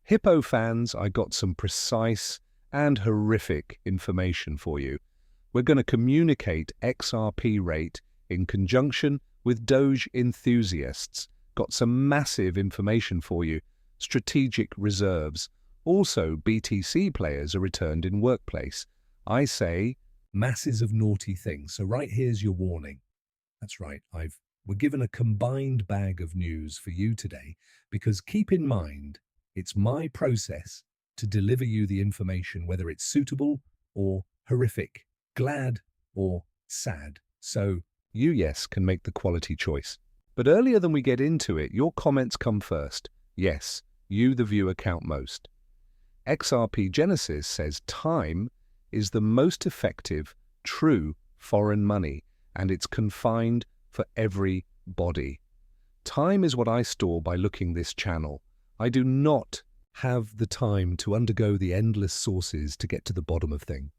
Hippo fans, I got some precise and horrific information for you. We're going to communicate XRP rate in conjunction with Doge enthusiasts. Got some massive information for you. Strategic reserves. Also, BTC players are returned in workplace. I say masses of naughty things. So right here's your warning. That's right. We're given a combined bag of news for you today because keep in mind, it's my process to deliver you the information, whether it's suitable or horrific, glad or sad. So you, yes, can make the quality choice. But earlier than we get into it, your comments come first. Yes, you, the viewer, count most. XRP Genesis says time is the most effective, true foreign money, and it's confined for everybody. Time is what I store by looking this channel. I do not have the time to undergo the endless sources to get to the bottom of things.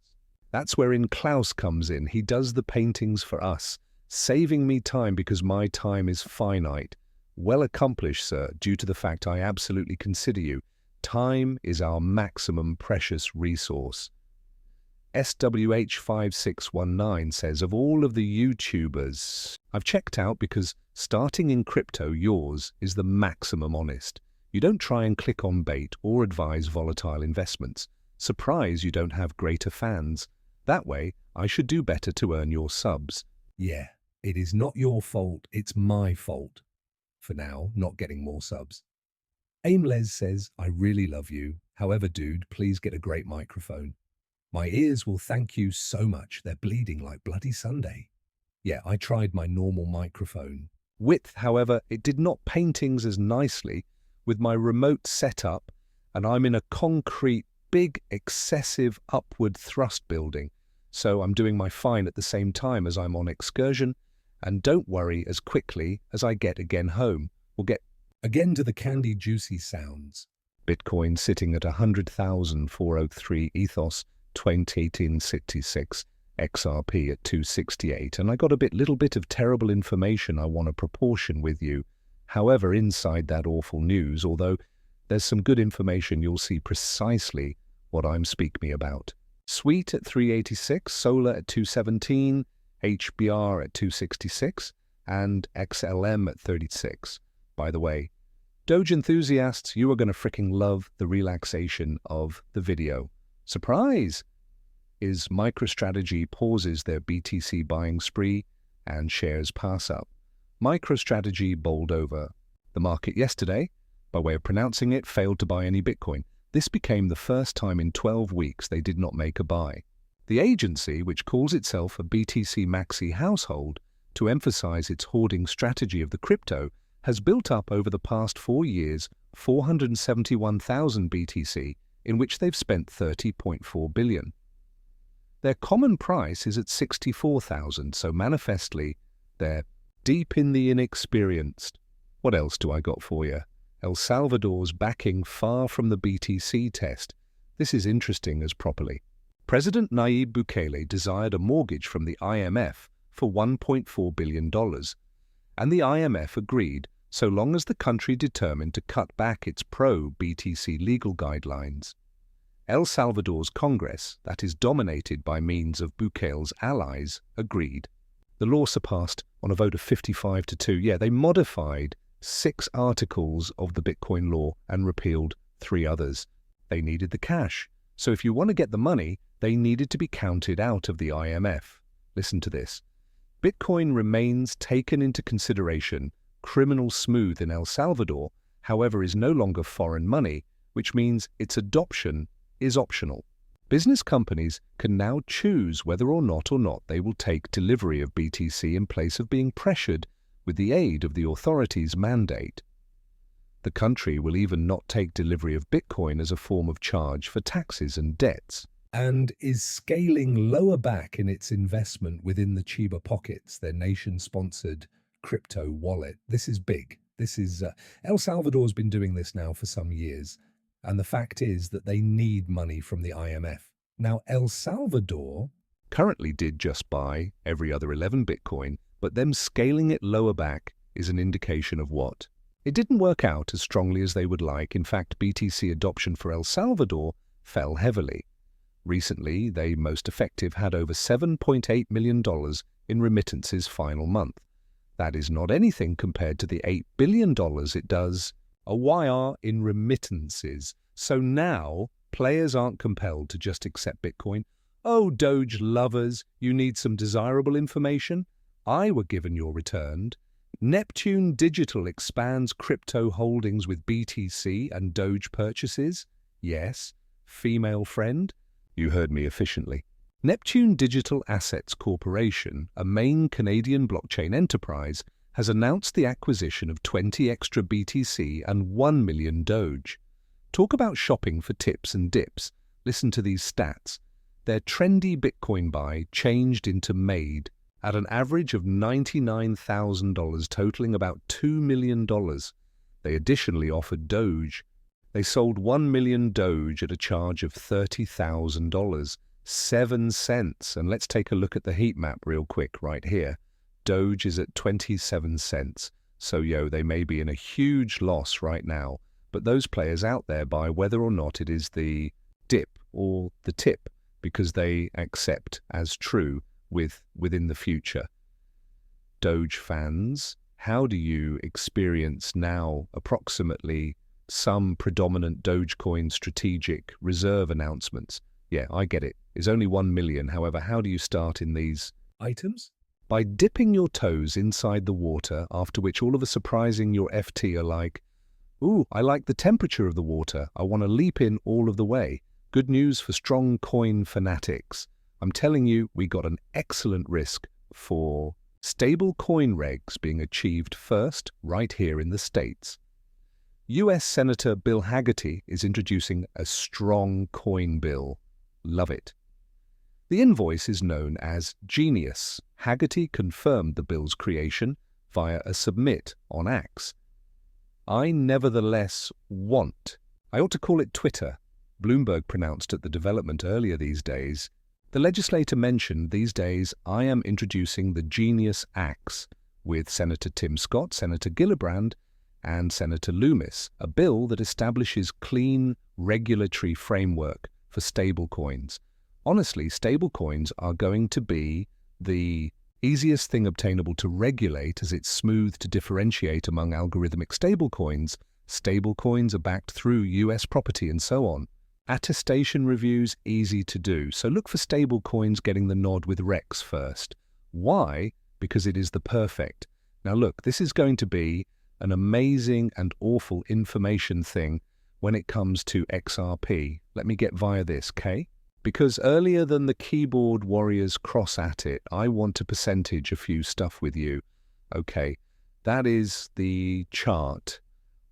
That's wherein Klaus comes in. He does the paintings for us, saving me time because my time is finite. Well accomplished, sir, due to the fact I absolutely consider you. Time is our maximum precious resource. SWH5619 says, of all of the YouTubers I've checked out because starting in crypto, yours is the maximum honest. You don't try and click on bait or advise volatile investments. Surprise you don't have greater fans. That way, I should do better to earn your subs. Yeah, it is not your fault, it's my fault. For now, not getting more subs. Aimles says, I really love you. However, dude, please get a great microphone. My ears will thank you so much. They're bleeding like bloody Sunday. Yeah, I tried my normal microphone. Width, however, it did not paintings as nicely with my remote setup, and I'm in a concrete, big, excessive upward thrust building. So I'm doing my fine at the same time as I'm on excursion, and don't worry as quickly as I get again home. We'll get again to the candy juicy sounds. Bitcoin sitting at 100,403 ethos, 2018-66, XRP at 268, and I got a little bit of terrible information I want to proportion with you. However, inside that awful news, although there's some good information, you'll see precisely what I'm speaking about. Sweet at 386, Solar at 217, HBR at 266, and XLM at 36. By the way, Doge enthusiasts, you are going to freaking love the relaxation of the video. Surprise! Is MicroStrategy pauses their BTC buying spree and shares pass up. MicroStrategy bowled over the market yesterday, by way of pronouncing it, failed to buy any Bitcoin. This became the first time in 12 weeks they did not make a buy. The agency, which calls itself a BTC Maxi household to emphasize its hoarding strategy of the crypto, has built up over the past 4 years 471,000 BTC, in which they've spent 30.4 billion. Their common price is at 64,000, so manifestly they're deep in the inexperienced. What else do I got for you? El Salvador's backing far from the BTC test. This is interesting as properly. President Nayib Bukele desired a mortgage from the IMF for $1.4 billion, and the IMF agreed so long as the country determined to cut back its pro-BTC legal guidelines. El Salvador's Congress, that is dominated by means of Bukele's allies, agreed. The law surpassed on a vote of 55 to 2. Yeah, they modified 6 articles of the Bitcoin law and repealed 3 others. They needed the cash. So if you want to get the money, they needed to be counted out of the IMF. Listen to this. Bitcoin remains taken into consideration criminal smooth in El Salvador, however, is no longer foreign money, which means its adoption is optional. Business companies can now choose whether or not they will take delivery of BTC in place of being pressured with the aid of the authorities' mandate. The country will even not take delivery of Bitcoin as a form of charge for taxes and debts, and is scaling lower back in its investment within the Chiba Pockets, their nation-sponsored crypto wallet. This is big. El Salvador's been doing this now for some years, and the fact is that they need money from the IMF. Now, El Salvador currently did just buy every other 11 Bitcoin, but them scaling it lower back is an indication of what? It didn't work out as strongly as they would like. In fact, BTC adoption for El Salvador fell heavily. Recently, they most effective had over $7.8 million in remittances final month. That is not anything compared to the $8 billion it does a YR in remittances. So now, players aren't compelled to just accept Bitcoin. Oh, Doge lovers, you need some desirable information? I were given your returned. Neptune Digital expands crypto holdings with BTC and Doge purchases? Yes. Female friend? You heard me efficiently. Neptune Digital Assets Corporation, a main Canadian blockchain enterprise, has announced the acquisition of 20 Xrp Btc and 1 million Doge. Talk about shopping for tips and dips. Listen to these stats. Their trendy Bitcoin buy changed into made at an average of $99,000, totaling about $2 million. They additionally offered Doge. They sold 1 million Doge at a charge of $30,000, 7 cents. And let's take a look at the heat map real quick right here. Doge is at 27 cents. So, they may be in a huge loss right now. But those players out there buy whether or not it is the dip or the tip, because they accept as true within the future. Doge fans, how do you experience now approximately some predominant Dogecoin strategic reserve announcements? Yeah, I get it. It's only 1 million. However, how do you start in these items? By dipping your toes inside the water, after which all of a surprising your FT are like, ooh, I like the temperature of the water. I want to leap in all of the way. Good news for strong coin fanatics. I'm telling you, we got an excellent risk for stable coin regs being achieved first right here in the States. US Senator Bill Hagerty is introducing a strong coin bill. Love it. The invoice is known as Genius. Hagerty confirmed the bill's creation via a submit on X. I nevertheless want. I ought to call it Twitter. Bloomberg pronounced at the development earlier these days. The legislator mentioned these days, I am introducing the Genius Acts with Senator Tim Scott, Senator Gillibrand, and Senator Loomis, a bill that establishes clean regulatory framework for stablecoins. Honestly, stablecoins are going to be the easiest thing obtainable to regulate, as it's smooth to differentiate among algorithmic stablecoins. Stablecoins are backed through US property and so on. Attestation reviews, easy to do. So look for stablecoins getting the nod with Rex first. Why? Because it is the perfect. Now look, this is going to be an amazing and awful information thing when it comes to XRP. Let me get via this, okay? Because earlier than the keyboard warriors cross at it, I want to percentage a few stuff with you. Okay, that is the chart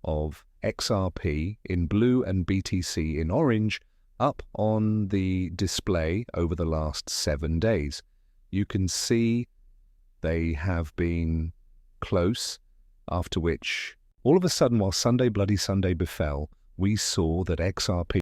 of XRP in blue and BTC in orange up on the display over the last 7 days. You can see they have been close, after which all of a sudden, while Sunday Bloody Sunday befell, we saw that XRP